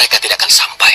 mereka tidak akan sampai.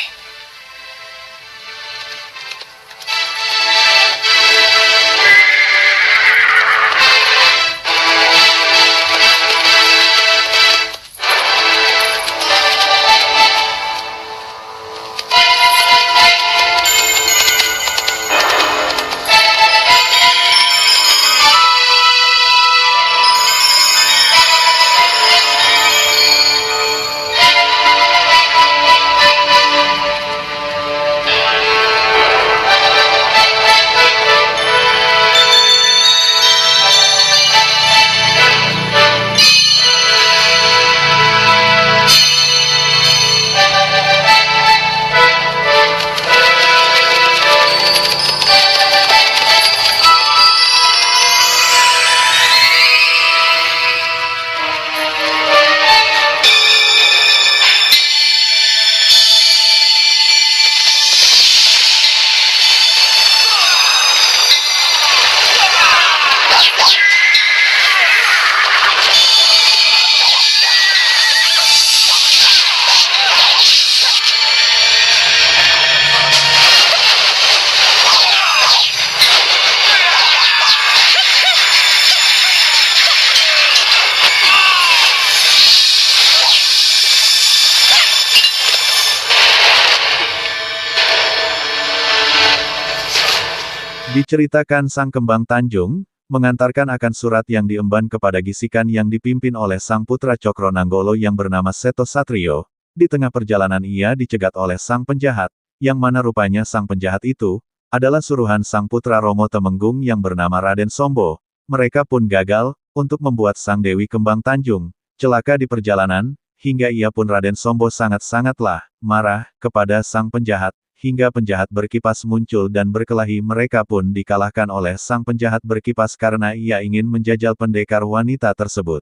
Diceritakan Sang Kembang Tanjung, mengantarkan akan surat yang diemban kepada Gisikan yang dipimpin oleh sang putra Cokronanggolo yang bernama Seto Satrio. Di tengah perjalanan ia dicegat oleh sang penjahat, yang mana rupanya sang penjahat itu, adalah suruhan sang putra Romo Temenggung yang bernama Raden Sombo. Mereka pun gagal, untuk membuat sang Dewi Kembang Tanjung, celaka di perjalanan, hingga ia pun Raden Sombo sangat-sangatlah, marah, kepada sang penjahat. Hingga penjahat berkipas muncul dan berkelahi, mereka pun dikalahkan oleh sang penjahat berkipas karena ia ingin menjajal pendekar wanita tersebut.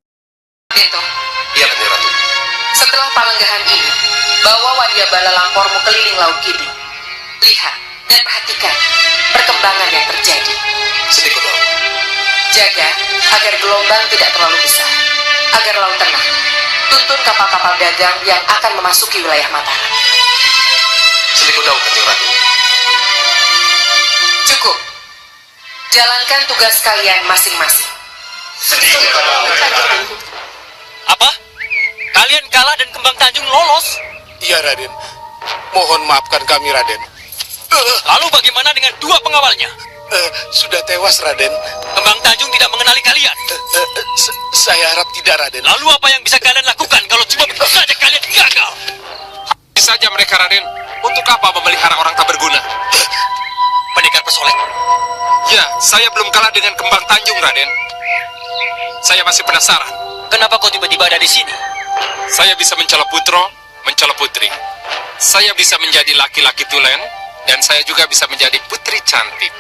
Bento, Iya, Kanjeng Ratu. setelah palenggahan ini, bawa wadia bala lampormu keliling Laut Kidul. Lihat dan perhatikan perkembangan yang terjadi. Sedikit Laut. Jaga agar gelombang tidak terlalu besar, agar laut tenang. Tuntun kapal-kapal dagang yang akan memasuki wilayah Mataram. Sedikit Laut, Kanjeng Ratu. Cukup. Jalankan tugas kalian masing-masing. Sedikit Laut. Apa? Kalian kalah dan Kembang Tanjung lolos? Iya, Raden. Mohon maafkan kami, Raden. Lalu bagaimana dengan dua pengawalnya? Sudah tewas, Raden. Kembang Tanjung tidak mengenali kalian. Saya harap tidak, Raden. Lalu apa yang bisa kalian lakukan kalau cuma begitu saja kalian gagal? Habis saja mereka, Raden. Untuk apa memelihara orang tak berguna? Pendekar pesolek. Ya, saya belum kalah dengan Kembang Tanjung, Raden. Saya masih penasaran. Kenapa kau tiba-tiba ada di sini? Saya bisa mencela putro, mencela putri. Saya bisa menjadi laki-laki tulen, dan saya juga bisa menjadi putri cantik.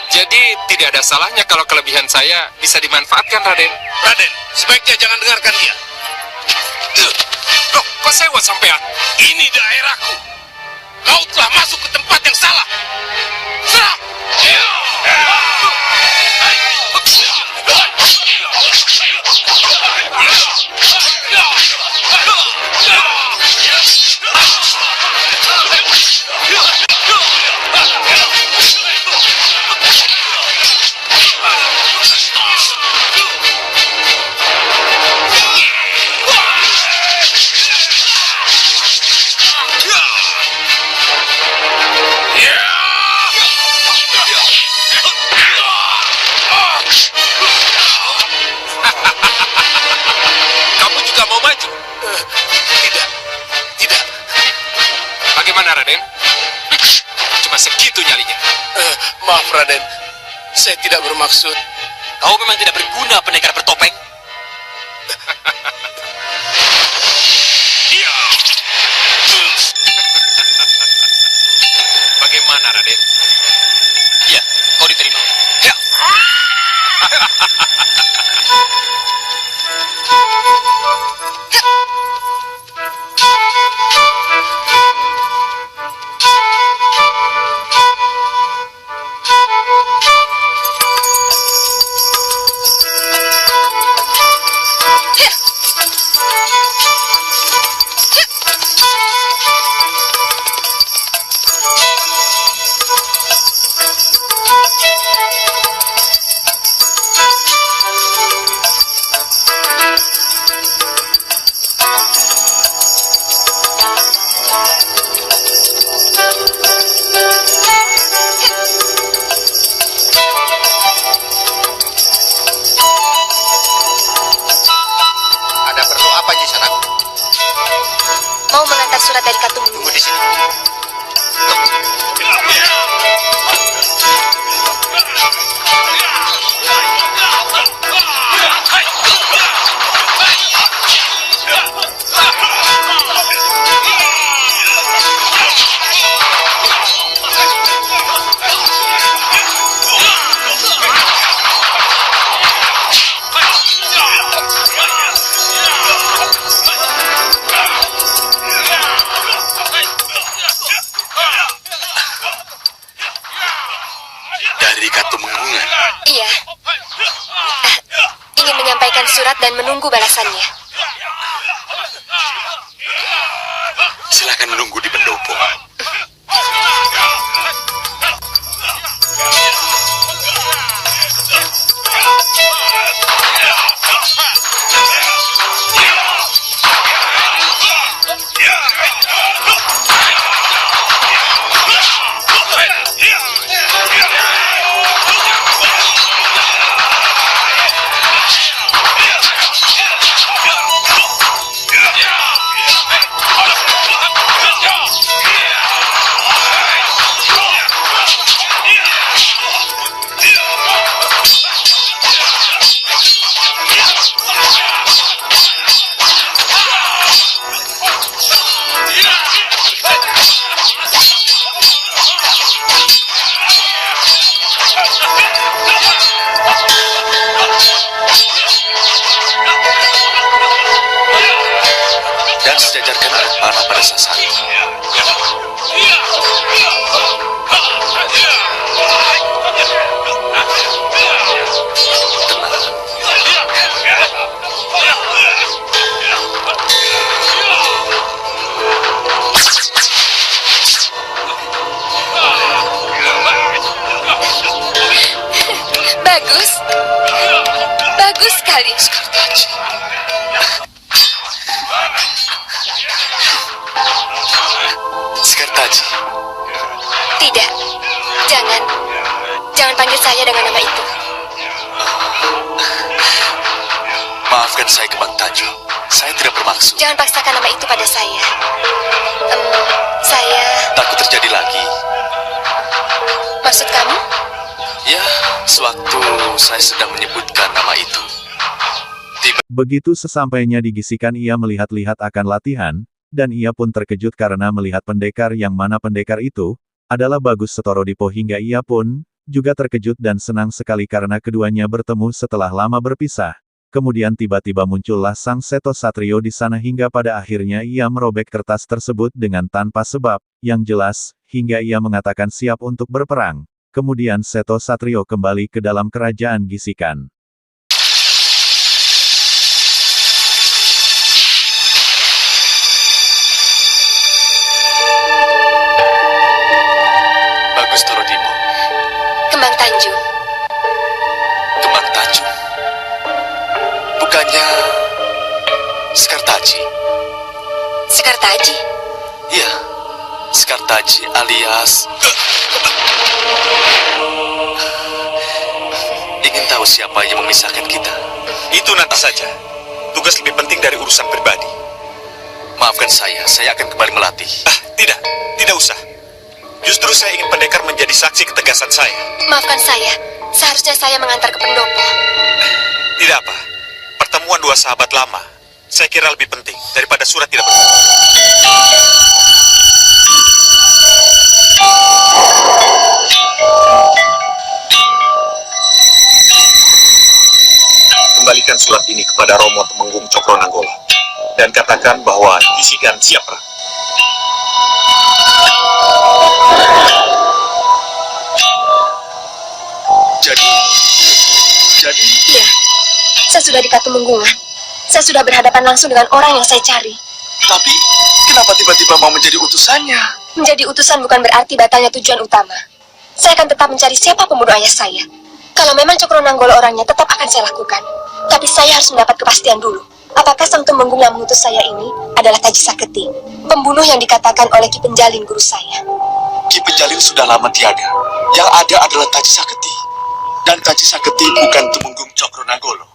Jadi, tidak ada salahnya kalau kelebihan saya bisa dimanfaatkan, Raden. Raden, sebaiknya jangan dengarkan dia. Loh, kok sewot sampean? Ini daerahku. Kau telah masuk ke tempat yang salah. Serang! Kamu juga mau maju? Tidak. Bagaimana, Raden? Cuma segitu nyalinya. Maaf, Raden. Saya tidak bermaksud. Kau memang tidak berguna, pendekar bertopeng. Iya. Bagaimana, Raden? Ya, kau diterima. Ya. mau mengantar surat dari Katumenggungan. Tunggu di sini. Dari Katumenggungan. Iya. Ingin menyampaikan surat dan menunggu balasannya. Silakan menunggu di pendopo. Dan sejajarkan alat panah pada sasaran. Bagus. Bagus sekali. Sekartaji. Tidak. Jangan. Jangan panggil saya dengan nama itu. Maafkan saya, Kembang Tanjung. Saya tidak bermaksud. Jangan paksakan nama itu pada saya. Saya... Takut terjadi lagi. Maksud kamu? Ya, sewaktu saya sedang menyebutkan nama itu. Begitu sesampainya di Gisikan ia melihat-lihat akan latihan, dan ia pun terkejut karena melihat pendekar yang mana pendekar itu adalah Bagus Setorodipo hingga ia pun juga terkejut dan senang sekali karena keduanya bertemu setelah lama berpisah. Kemudian tiba-tiba muncullah Sang Seto Satrio di sana hingga pada akhirnya ia merobek kertas tersebut dengan tanpa sebab yang jelas, hingga ia mengatakan siap untuk berperang. Kemudian Seto Satrio kembali ke dalam kerajaan Gisikan. Bagus Torodipo. Kembang Tanjung. Kembang Tanjung. Bukannya Sekartaji? Sekartaji. Iya, Sekartaji alias... Ingin tahu siapa yang memisahkan kita? Itu nanti saja. Tugas lebih penting dari urusan pribadi. Maafkan saya akan kembali melatih. Tidak usah. Justru saya ingin pendekar menjadi saksi ketegasan saya. Maafkan saya. Seharusnya saya mengantar ke pendopo. Tidak apa. Pertemuan dua sahabat lama, saya kira lebih penting daripada surat tidak berguna. Kembalikan surat ini kepada Romo Temenggung Cokronanggolo dan katakan bahwa Gisikan siap perang. Jadi... Iya. Saya sudah di Katumenggungan. Saya sudah berhadapan langsung dengan orang yang saya cari. Tapi, kenapa tiba-tiba mau menjadi utusannya? Menjadi utusan bukan berarti batalnya tujuan utama. Saya akan tetap mencari siapa pembunuh ayah saya. Kalau memang Cokronanggolo orangnya, tetap akan saya lakukan. Tapi saya harus mendapat kepastian dulu. Apakah Sang Tumenggung yang mengutus saya ini adalah Taji Saketi, pembunuh yang dikatakan oleh Ki Penjalin guru saya? Ki Penjalin sudah lama tiada. Yang ada adalah Taji Saketi. Dan Taji Saketi bukan Tumenggung Cokronanggolo.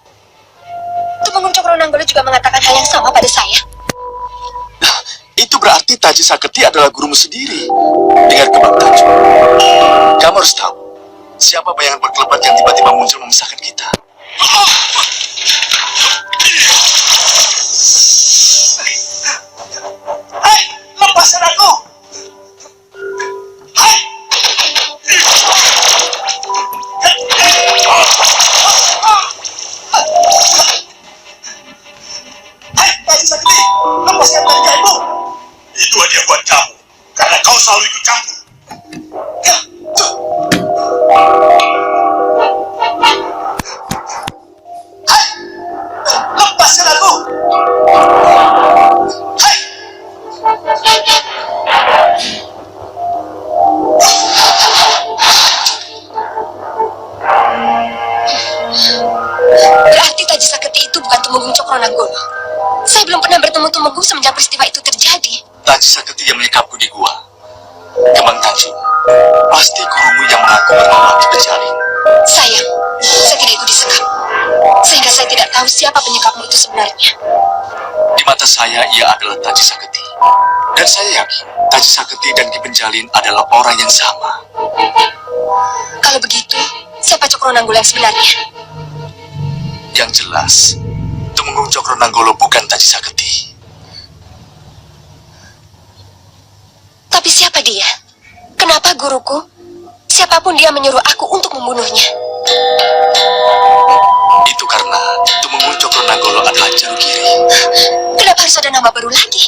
Tumenggung Cokronanggolo juga mengatakan hal yang sama pada saya. itu berarti Taji Saketi adalah gurumu sendiri. Dengar Kembang Tanjung, kamu harus tahu siapa bayangan berkelebat yang tiba-tiba muncul memisahkan kita. Hei, lepaskan aku! Hei! Hei, Taji Saketi, lepaskan tarikanmu! Itu hadiah buat kamu, karena kau selalu ikut campur. Hei, lepaskan aku! Hei! Berarti Taji Saketi itu bukan Tumenggung Cokronanggolo. Saya belum pernah bertemu Tumenggung semenjak peristiwa itu terjadi. Taji Saketi yang menyekapku di gua. Kembang Tanjung, pasti gurumu yang mengaku bernama Ki Penjalin. Sayang, saya tidak ikut disekap. Sehingga saya tidak tahu siapa penyekapmu itu sebenarnya. Di mata saya, ia adalah Taji Saketi. Dan saya yakin, Taji Saketi dan Ki Penjalin adalah orang yang sama. Kalau begitu, siapa Cokronanggolo yang sebenarnya? Yang jelas, Tumenggung Cokronanggolo bukan Taji Saketi. Tapi siapa dia? Kenapa guruku? Siapapun dia menyuruh aku untuk membunuhnya. Itu karena Tumenggung Cokronanggolo adalah Jalugiri. Kenapa harus ada nama baru lagi?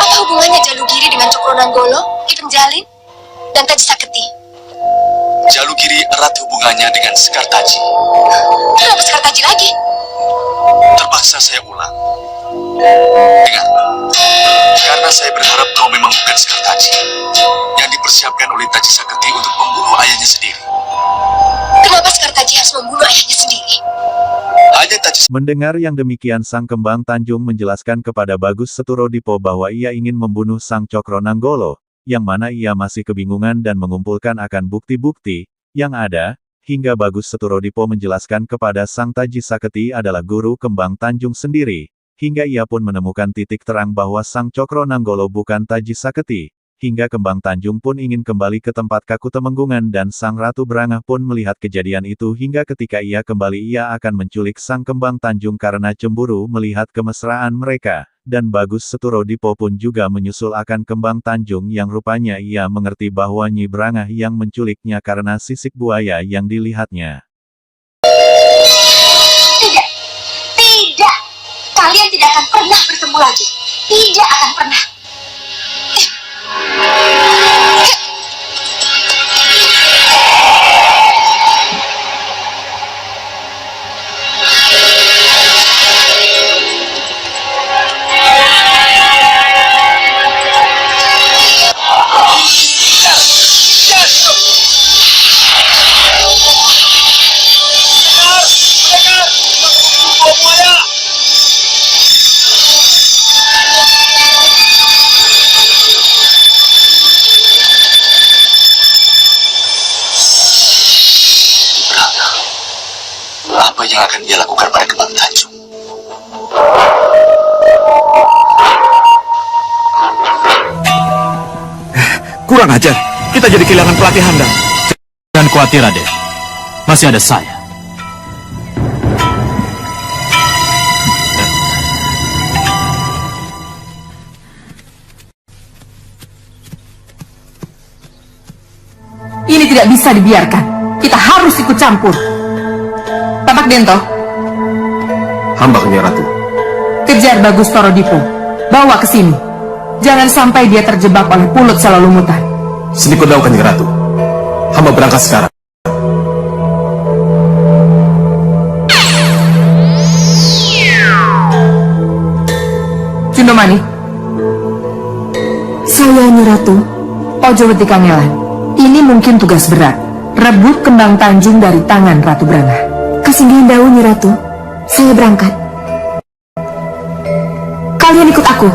Apa hubungannya Jalugiri dengan Cokronanggolo, Ki Penjalin, dan Taji Saketi? Jalugiri erat hubungannya dengan Sekar Taji. Kenapa Sekar Taji lagi? Terpaksa saya ulang. Dengar, karena saya berharap kau memang bukan Sekar Taji yang dipersiapkan oleh Taji Saketi untuk membunuh ayahnya sendiri. Kenapa Sekar Taji harus membunuh ayahnya sendiri? Hanya Taji Mendengar yang demikian Sang Kembang Tanjung menjelaskan kepada Bagus Seturodipo bahwa ia ingin membunuh Sang Cokronanggolo, yang mana ia masih kebingungan dan mengumpulkan akan bukti-bukti yang ada, hingga Bagus Seturodipo menjelaskan kepada Sang Taji Saketi adalah guru Kembang Tanjung sendiri, hingga ia pun menemukan titik terang bahwa Sang Cokronanggolo bukan Taji Saketi, hingga Kembang Tanjung pun ingin kembali ke tempat Kaku Temenggungan dan Sang Ratu Brangah pun melihat kejadian itu hingga ketika ia kembali ia akan menculik Sang Kembang Tanjung karena cemburu melihat kemesraan mereka. Dan Bagus Seturodipo pun juga menyusul akan Kembang Tanjung yang rupanya ia mengerti bahwa Nyi Brangah yang menculiknya karena sisik buaya yang dilihatnya. Tidak, tidak. Kalian tidak akan pernah bertemu lagi. Tidak akan pernah. apa yang akan ia lakukan pada Kembang Tanjung? Kurang ajar, kita jadi kehilangan pelatihan dan... Jangan khawatir, Raden. Masih ada saya. Ini tidak bisa dibiarkan. Kita harus ikut campur. Tapak Dento. Hamba Kanjeng Ratu. Kejar Bagus Torodipo. Bawa ke sini. Jangan sampai dia terjebak oleh pulut Salolumutan. Sendikudau Kanjeng Ratu. Hamba berangkat sekarang. Cundomani. Saya Nyi Ratu. Ojo Wedi Kangelan. Ini mungkin tugas berat. Rebut Kembang Tanjung dari tangan Ratu Brangah. Kasinggihan daun, Nyi Ratu. Saya berangkat. Kalian ikut aku.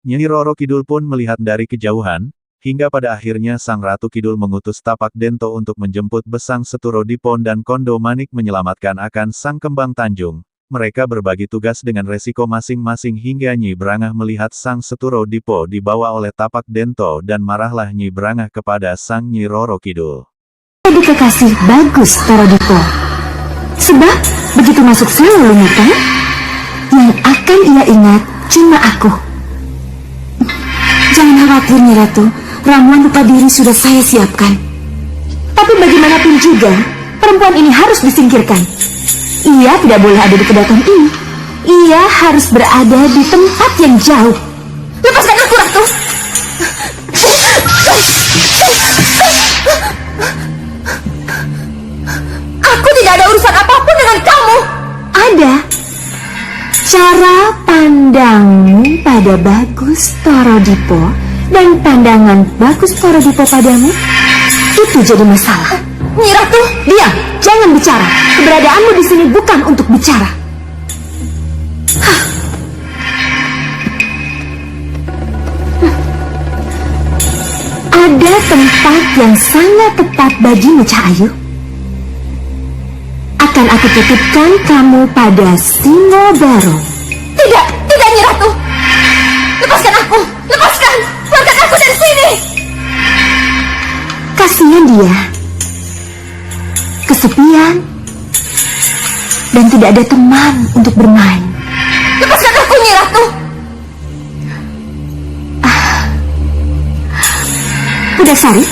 Nyi Roro Kidul pun melihat dari kejauhan, hingga pada akhirnya Sang Ratu Kidul mengutus Tapak Dento untuk menjemput Besang Seturo Dipon dan Kondo Manik menyelamatkan akan Sang Kembang Tanjung. Mereka berbagi tugas dengan resiko masing-masing hingga Nyi Brangah melihat Sang Seturo Dipo dibawa oleh Tapak Dento dan marahlah Nyi Brangah kepada Sang Nyi Roro Kidul. Jadi kekasih bagus Toro Dipo. Sebab begitu masuk sel lumutan, yang akan ia ingat cuma aku. Jangan khawatir Nyi Ratu, ramuan lupa diri sudah saya siapkan. Tapi bagaimanapun juga, perempuan ini harus disingkirkan. Ia tidak boleh ada di kedaton ini. Ia harus berada di tempat yang jauh. Lepaskan aku, Ratu! Aku tidak ada urusan apapun dengan kamu. Ada. Cara pandangmu pada Bagus Toro Dipo dan pandangan Bagus Toro Dipo padamu, itu jadi masalah. Nyi Ratu, diam, jangan bicara. Keberadaanmu di sini bukan untuk bicara. Ada tempat yang sangat tepat bagimu, Cahayu. Akan aku titipkan kamu pada Singo Baro. Tidak, tidak Nyi Ratu. Lepaskan aku, lepaskan. Keluarkan aku dari sini. Kasihan dia. Kesepian dan tidak ada teman untuk bermain. Lepaskan aku, Nyi Ratu. Pudasari,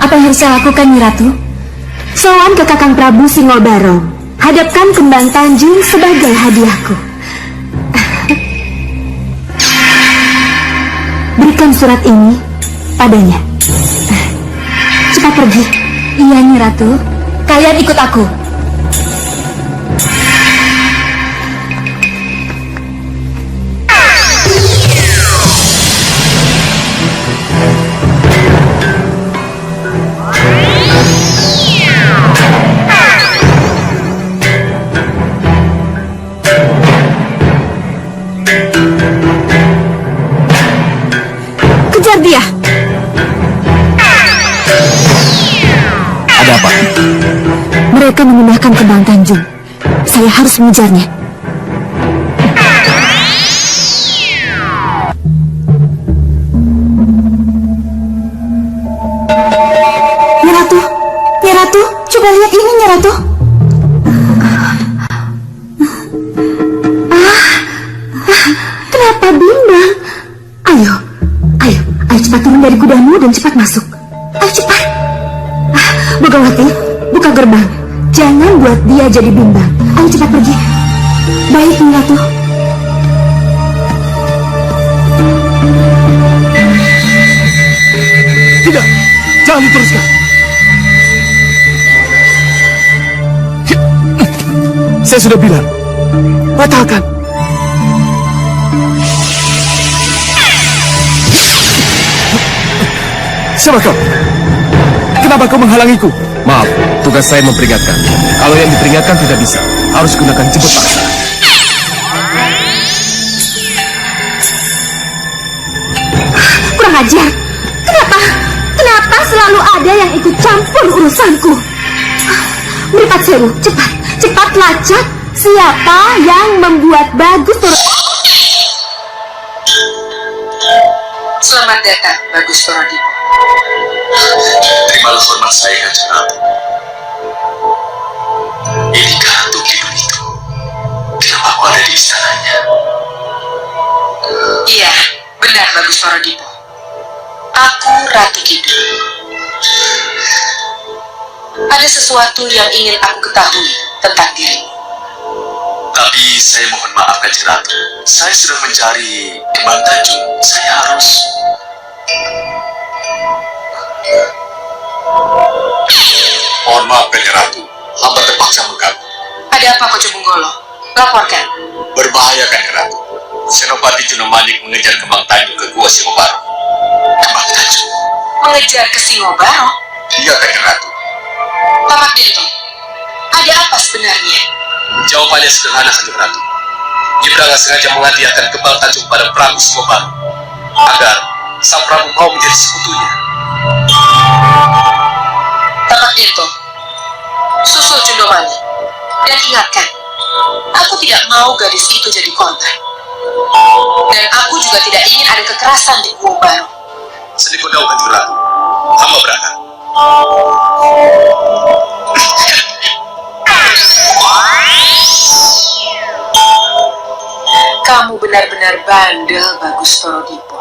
apa yang harus saya lakukan, Nyi Ratu? Sowan ke Kakang Prabu Singobaro. Hadapkan Kembang Tanjung sebagai hadiahku. Berikan surat ini padanya. Cepat pergi. Iya, Nyi Ratu. Kalian ikut aku. Kejar dia. Ada apa? Mereka memindahkan Kembang Tanjung. Saya harus mengejarnya. Nyi Ratu, Nyi Ratu, coba lihat ini, Nyi Ratu. Kenapa bimbang? Ayo, ayo, ayo cepat turun dari kudamu dan cepat masuk. Ayo cepat. Bogawati, buka gerbang. Jangan buat dia jadi bimbang. Ayo cepat pergi. Baik, Nyi Ratu. Tidak, jangan diteruskan. Saya sudah bilang, batalkan. Siapa kau? Kenapa kau menghalangiku? Maaf, tugas saya memperingatkan. Kalau yang diperingatkan tidak bisa, harus gunakan jemput paksa. Kurang ajar. Kenapa selalu ada yang ikut campur urusanku? Meripat Sewu, cepat lacak. Siapa yang membuat Bagus Toro? Selamat datang, Bagus Toro Dipo. Terimalah hormat saya, Kanjeng Ratu. Inikah Ratu Kidul itu? Kenapa aku ada di istananya? Iya, benar Bagus Toro Dipo. Aku Ratu Kidul. Ada sesuatu yang ingin aku ketahui tentang dirimu. Tapi saya mohon maaf, Kanjeng Ratu. Saya sedang mencari Kembang Tanjung. Saya harus... Mohon maaf, Kanjeng Ratu. Hamba terpaksa mengganggu. Ada apa, Koco Bunggolo? Laporkan. Berbahaya, Kanjeng Ratu. Senopati Junomanik mengejar Kembang Tanjung ke Gua Singobaro. Kembang Tanjung? Mengejar ke Singobaro? Iya, Kanjeng Ratu. Tapak Dento, ada apa sebenarnya? Jawabannya sederhana, Kanjeng Ratu. Nyibranga sengaja menghadiahkan kembang Tanjung pada Prabu Simobaru agar sang Prabu mau menjadi sekutunya. Tepat itu. Susul Cundomani. Dan ingatkan, aku tidak mau gadis itu jadi korban. Dan aku juga tidak ingin ada kekerasan di Guo Baru. Sendiko Dawu Kanjeng Ratu, hamba berangkat. Kamu benar-benar bandel, Bagus Torodipo.